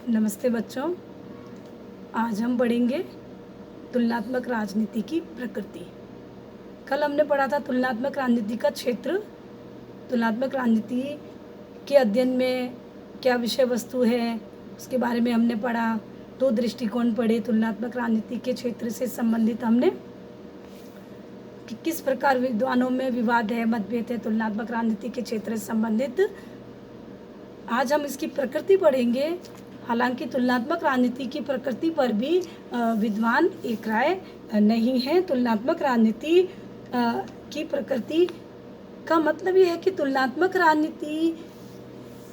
नमस्ते बच्चों। आज हम पढ़ेंगे तुलनात्मक राजनीति की प्रकृति। कल हमने पढ़ा था तुलनात्मक राजनीति का क्षेत्र, तुलनात्मक राजनीति के अध्ययन में क्या विषय वस्तु है उसके बारे में हमने पढ़ा। दो दृष्टिकोण पढ़े तुलनात्मक राजनीति के क्षेत्र से संबंधित हमने कि किस प्रकार विद्वानों में विवाद है, मतभेद है तुलनात्मक राजनीति के क्षेत्र से संबंधित। आज हम इसकी प्रकृति पढ़ेंगे। हालांकि तुलनात्मक राजनीति की प्रकृति पर भी विद्वान एक राय नहीं है। तुलनात्मक राजनीति की प्रकृति का मतलब यह है कि तुलनात्मक राजनीति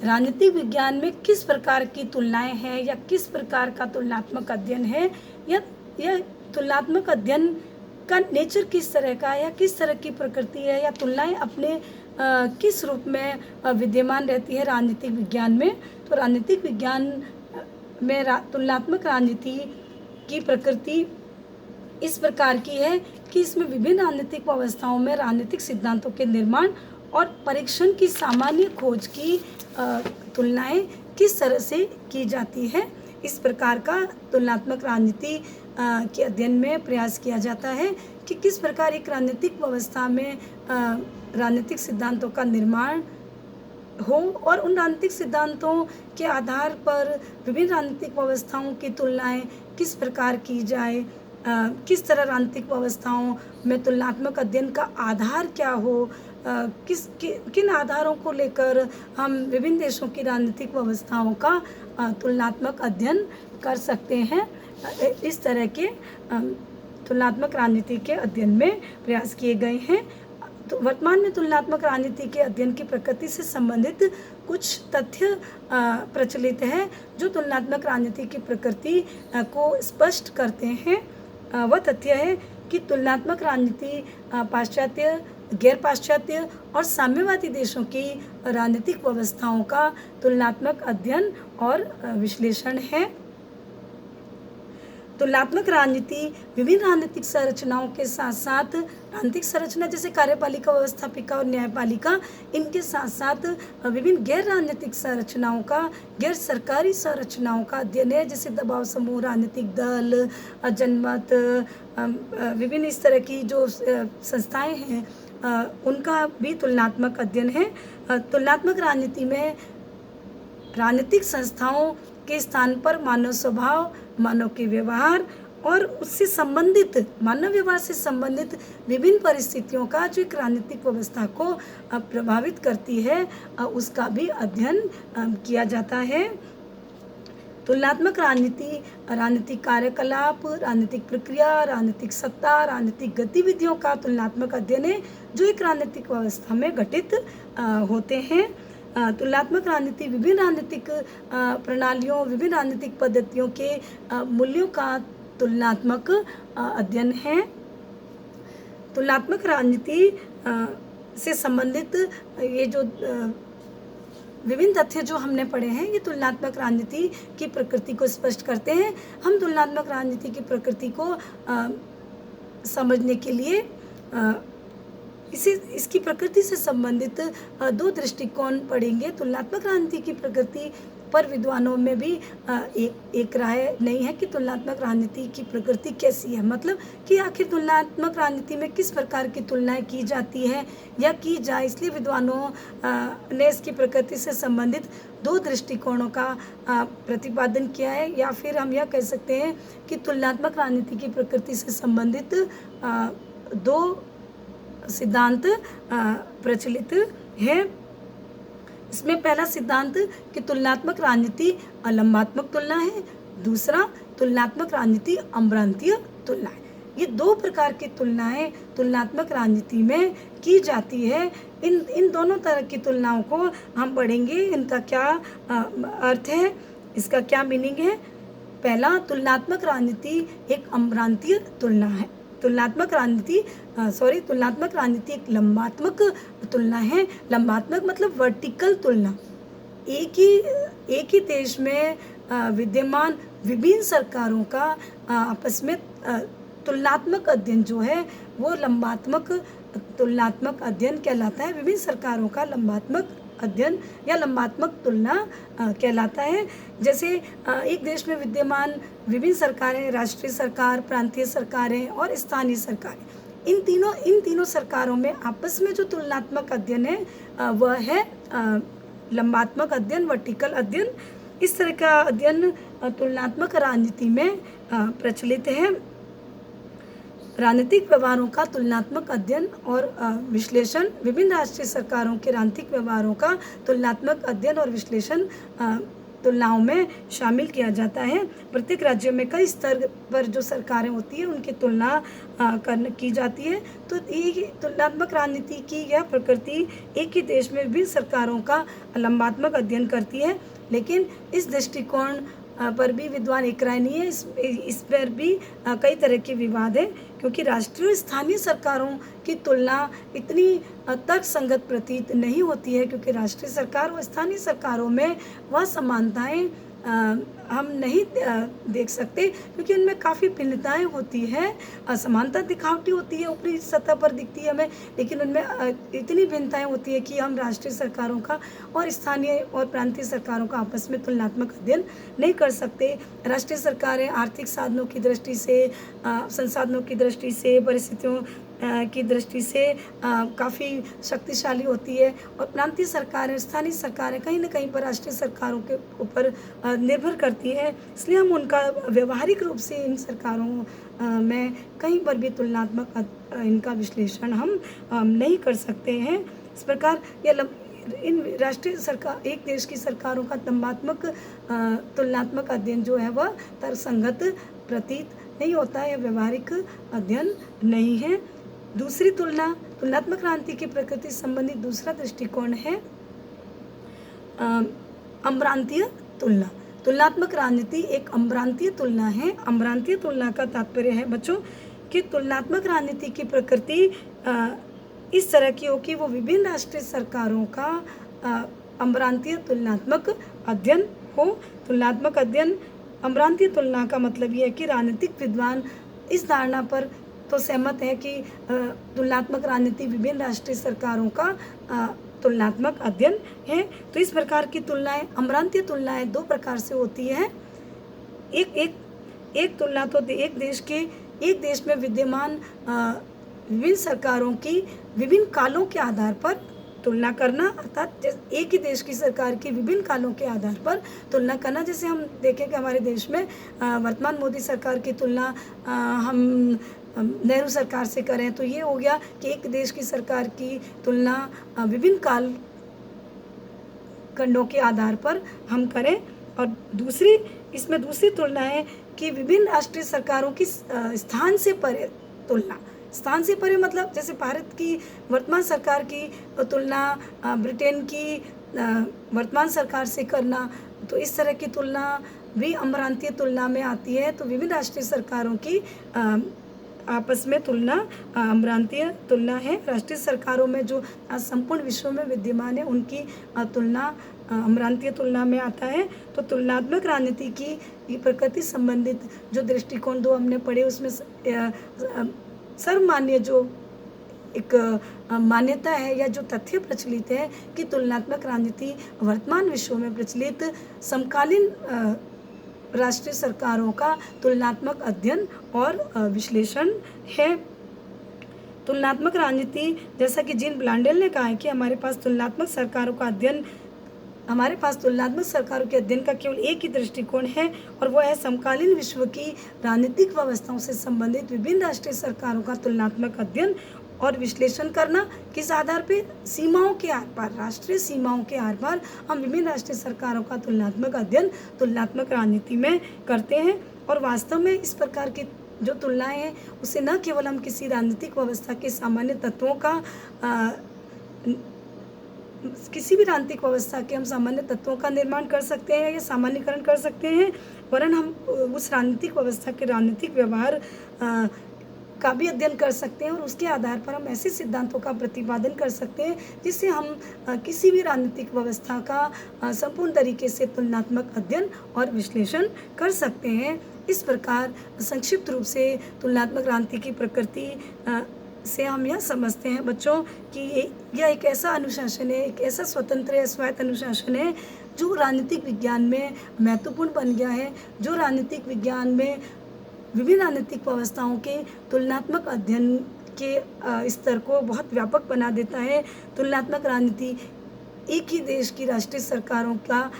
राजनीतिक विज्ञान में किस प्रकार की तुलनाएं हैं या किस प्रकार का तुलनात्मक अध्ययन है, या तुलनात्मक अध्ययन का नेचर किस तरह का है या किस तरह की प्रकृति है, या तुलनाएं अपने किस रूप में विद्यमान रहती है राजनीतिक विज्ञान में। तो राजनीतिक विज्ञान में तुलनात्मक राजनीति की प्रकृति इस प्रकार की है कि इसमें विभिन्न राजनीतिक व्यवस्थाओं में राजनीतिक सिद्धांतों के निर्माण और परीक्षण की सामान्य खोज की तुलनाएं किस तरह से की जाती है। इस प्रकार का तुलनात्मक राजनीति के अध्ययन में प्रयास किया जाता है कि किस प्रकार एक राजनीतिक व्यवस्था में राजनीतिक सिद्धांतों का निर्माण हो और उन राजनीतिक सिद्धांतों के आधार पर विभिन्न राजनीतिक व्यवस्थाओं की तुलनाएं किस प्रकार की जाए, किस तरह राजनीतिक व्यवस्थाओं में तुलनात्मक अध्ययन का आधार क्या हो, किन आधारों को लेकर हम विभिन्न देशों की राजनीतिक व्यवस्थाओं का तुलनात्मक अध्ययन कर सकते हैं। इस तरह के तुलनात्मक राजनीति के अध्ययन में प्रयास किए गए हैं। तो वर्तमान में तुलनात्मक राजनीति के अध्ययन की प्रकृति से संबंधित कुछ तथ्य प्रचलित है जो तुलनात्मक राजनीति की प्रकृति को स्पष्ट करते हैं। वह तथ्य है कि तुलनात्मक राजनीति पाश्चात्य, गैर पाश्चात्य और साम्यवादी देशों की राजनीतिक व्यवस्थाओं का तुलनात्मक अध्ययन और विश्लेषण है। तुलनात्मक राजनीति विभिन्न राजनीतिक संरचनाओं के साथ साथ राजनीतिक संरचना जैसे कार्यपालिका, व्यवस्थापिका और न्यायपालिका, इनके साथ साथ विभिन्न गैर राजनीतिक संरचनाओं का, गैर सरकारी संरचनाओं का अध्ययन है, जैसे दबाव समूह, राजनीतिक दल, जनमत, विभिन्न इस तरह की जो संस्थाएं हैं उनका भी तुलनात्मक अध्ययन है। तुलनात्मक राजनीति में राजनीतिक संस्थाओं के स्थान पर मानव स्वभाव, मानव के व्यवहार और उससे संबंधित मानव व्यवहार से संबंधित विभिन्न परिस्थितियों का जो एक राजनीतिक व्यवस्था को प्रभावित करती है उसका भी अध्ययन किया जाता है। तुलनात्मक राजनीति राजनीतिक कार्यकलाप, राजनीतिक प्रक्रिया, राजनीतिक सत्ता, राजनीतिक गतिविधियों का तुलनात्मक अध्ययन है जो एक राजनीतिक व्यवस्था में घटित होते हैं। तुलनात्मक राजनीति विभिन्न राजनीतिक प्रणालियों, विभिन्न राजनीतिक पद्धतियों के मूल्यों का तुलनात्मक अध्ययन है। तुलनात्मक राजनीति से संबंधित ये जो विभिन्न तथ्य जो हमने पढ़े हैं ये तुलनात्मक राजनीति की प्रकृति को स्पष्ट करते हैं। हम तुलनात्मक राजनीति की प्रकृति को समझने के लिए इसकी प्रकृति से संबंधित दो दृष्टिकोण पढ़ेंगे। तुलनात्मक राजनीति की प्रकृति पर विद्वानों में भी एक राय नहीं है कि तुलनात्मक राजनीति की प्रकृति कैसी है, मतलब कि आखिर तुलनात्मक राजनीति में किस प्रकार की तुलनाएं की जाती है या की जाए। इसलिए विद्वानों ने इसकी प्रकृति से संबंधित दो दृष्टिकोणों का प्रतिपादन किया है, या फिर हम यह कह सकते हैं कि तुलनात्मक राजनीति की प्रकृति से संबंधित दो सिद्धांत प्रचलित है। इसमें पहला सिद्धांत कि तुलनात्मक राजनीति अलंबात्मक तुलना है, दूसरा तुलनात्मक राजनीति अम्रांतीय तुलना है। ये दो प्रकार की तुलनाएं तुलनात्मक राजनीति में की जाती है। इन दोनों तरह की तुलनाओं को हम पढ़ेंगे, इनका क्या अर्थ है, इसका क्या मीनिंग है। पहला, तुलनात्मक राजनीति एक अम्रांतीय तुलना है। तुलनात्मक राजनीति एक लंबात्मक तुलना है। लंबात्मक मतलब वर्टिकल तुलना। एक ही देश में विद्यमान विभिन्न सरकारों का आपस में तुलनात्मक अध्ययन जो है वो लंबात्मक तुलनात्मक अध्ययन कहलाता है। विभिन्न सरकारों का लंबात्मक अध्ययन या लंबात्मक तुलना कहलाता है। जैसे एक देश में विद्यमान विभिन्न सरकारें, राष्ट्रीय सरकार, प्रांतीय सरकारें और स्थानीय सरकारें, इन तीनों सरकारों में आपस में जो तुलनात्मक अध्ययन है वह है लंबात्मक अध्ययन, वर्टिकल अध्ययन। इस तरह का अध्ययन तुलनात्मक राजनीति में प्रचलित है। राजनीतिक व्यवहारों का तुलनात्मक अध्ययन और विश्लेषण, विभिन्न राष्ट्रीय सरकारों के राजनीतिक व्यवहारों का तुलनात्मक अध्ययन और विश्लेषण तुलनाओं में शामिल किया जाता है। प्रत्येक राज्य में कई स्तर पर जो सरकारें होती है उनकी तुलना की जाती है। तो ये तुलनात्मक राजनीति की यह प्रकृति एक ही देश में विभिन्न सरकारों का लंबात्मक अध्ययन करती है, लेकिन इस दृष्टिकोण पर भी विद्वान एक राय नहीं है। इस पर भी कई तरह के विवाद है, क्योंकि राष्ट्रीय और स्थानीय सरकारों की तुलना इतनी तर्कसंगत प्रतीत नहीं होती है, क्योंकि राष्ट्रीय सरकार और स्थानीय सरकारों में वह समानताएं हम नहीं देख सकते, क्योंकि उनमें काफ़ी भिन्नताएं होती है। असमानता दिखावटी होती है, ऊपरी सतह पर दिखती है हमें, लेकिन उनमें इतनी भिन्नताएं होती है कि हम राष्ट्रीय सरकारों का और स्थानीय और प्रांतीय सरकारों का आपस में तुलनात्मक अध्ययन नहीं कर सकते। राष्ट्रीय सरकारें आर्थिक साधनों की दृष्टि से, संसाधनों की दृष्टि से, परिस्थितियों की दृष्टि से काफ़ी शक्तिशाली होती है, और प्रांतीय सरकारें, स्थानीय सरकारें कहीं ना कहीं पर राष्ट्रीय सरकारों के ऊपर निर्भर करती है। इसलिए हम उनका व्यवहारिक रूप से इन सरकारों में कहीं पर भी तुलनात्मक इनका विश्लेषण हम नहीं कर सकते हैं। इस प्रकार इन राष्ट्रीय सरकार, एक देश की सरकारों का तुलनात्मक अध्ययन जो है वह तर्कसंगत प्रतीत नहीं होता है, व्यवहारिक अध्ययन नहीं है। दूसरी तुलनात्मक राजनीति की प्रकृति संबंधी दूसरा दृष्टिकोण है अम्रांतीय तुलना। तुलनात्मक राजनीति एक अम्रांतीय तुलना है। अम्रांतीय तुलना का तात्पर्य है बच्चों कि तुलनात्मक राजनीति की प्रकृति इस तरह की हो कि वो विभिन्न राष्ट्रीय सरकारों का अम्रांतीय तुलनात्मक अध्ययन हो। तुलनात्मक अध्ययन, अम्रांतीय तुलना का मतलब ये है कि राजनीतिक विद्वान इस धारणा पर तो सहमत है कि तुलनात्मक राजनीति विभिन्न राष्ट्रीय सरकारों का तुलनात्मक अध्ययन है। तो इस प्रकार की तुलनाएं, अम्रांतीय तुलनाएं दो प्रकार से होती है। एक तुलना तो एक देश में विद्यमान विभिन्न सरकारों की विभिन्न कालों के आधार पर तुलना करना, अर्थात एक ही देश की सरकार की विभिन्न कालों के आधार पर तुलना करना। जैसे हम देखें कि हमारे देश में वर्तमान मोदी सरकार की तुलना हम नेहरू सरकार से करें, तो ये हो गया कि एक देश की सरकार की तुलना विभिन्न काल खंडों के आधार पर हम करें। और दूसरी तुलना है कि विभिन्न राष्ट्रीय सरकारों की स्थान से परे तुलना। स्थान से परे मतलब जैसे भारत की वर्तमान सरकार की तुलना ब्रिटेन की वर्तमान सरकार से करना, तो इस तरह की तुलना भी अम्रांतीय तुलना में आती है। तो विभिन्न राष्ट्रीय सरकारों की आपस में तुलना अम्रांतीय तुलना है। राष्ट्रीय सरकारों में जो संपूर्ण विश्व में विद्यमान है उनकी तुलना अम्रांतीय तुलना में आता है। तो तुलनात्मक राजनीति की प्रकृति संबंधित जो दृष्टिकोण दो हमने पढ़े, उसमें सर्वमान्य जो एक मान्यता है या जो तथ्य प्रचलित है कि तुलनात्मक राजनीति वर्तमान विश्व में प्रचलित समकालीन राष्ट्रीय सरकारों का तुलनात्मक अध्ययन और विश्लेषण है। तुलनात्मक राजनीति, जैसा कि जीन ब्लांडेल ने कहा है कि हमारे पास तुलनात्मक सरकारों के अध्ययन का केवल एक ही दृष्टिकोण है, और वो है समकालीन विश्व की राजनीतिक व्यवस्थाओं से संबंधित विभिन्न राष्ट्रीय सरकारों का तुलनात्मक अध्ययन और विश्लेषण करना। किस आधार पे? सीमाओं के आर पार, राष्ट्रीय सीमाओं के आर पार हम विभिन्न राष्ट्रीय सरकारों का तुलनात्मक अध्ययन तुलनात्मक राजनीति में करते हैं। और वास्तव में इस प्रकार की जो तुलनाएं हैं उससे न केवल हम किसी राजनीतिक व्यवस्था के सामान्य तत्वों का किसी भी राजनीतिक व्यवस्था के हम सामान्य तत्वों का निर्माण कर सकते हैं या सामान्यीकरण कर सकते हैं, वरन हम उस राजनीतिक व्यवस्था के राजनीतिक व्यवहार का भी अध्ययन कर सकते हैं, और उसके आधार पर हम ऐसे सिद्धांतों का प्रतिपादन कर सकते हैं जिससे हम किसी भी राजनीतिक व्यवस्था का संपूर्ण तरीके से तुलनात्मक अध्ययन और विश्लेषण कर सकते हैं। इस प्रकार संक्षिप्त रूप से तुलनात्मक राजनीति की प्रकृति से हम यह समझते हैं बच्चों कि यह एक ऐसा अनुशासन है, एक ऐसा स्वतंत्र स्वायत्त अनुशासन है जो राजनीतिक विज्ञान में महत्वपूर्ण बन गया है, जो राजनीतिक विज्ञान में विभिन्न राजनीतिक व्यवस्थाओं के तुलनात्मक अध्ययन के स्तर को बहुत व्यापक बना देता है। तुलनात्मक राजनीति एक ही देश की राष्ट्रीय सरकारों का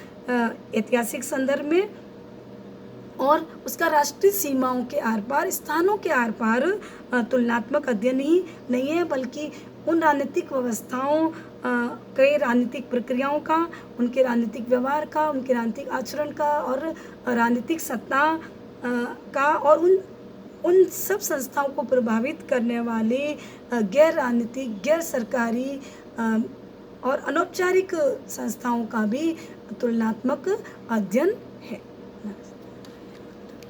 ऐतिहासिक संदर्भ में और उसका राष्ट्रीय सीमाओं के आर-पार, स्थानों के आर-पार तुलनात्मक अध्ययन ही नहीं है, बल्कि उन राजनीतिक व्यवस्थाओं के राजनीतिक प्रक्रियाओं का, उनके राजनीतिक व्यवहार का, उनके राजनीतिक आचरण का और राजनीतिक सत्ता का और उन सब संस्थाओं को प्रभावित करने वाले गैर राजनीतिक, गैर सरकारी और अनौपचारिक संस्थाओं का भी तुलनात्मक अध्ययन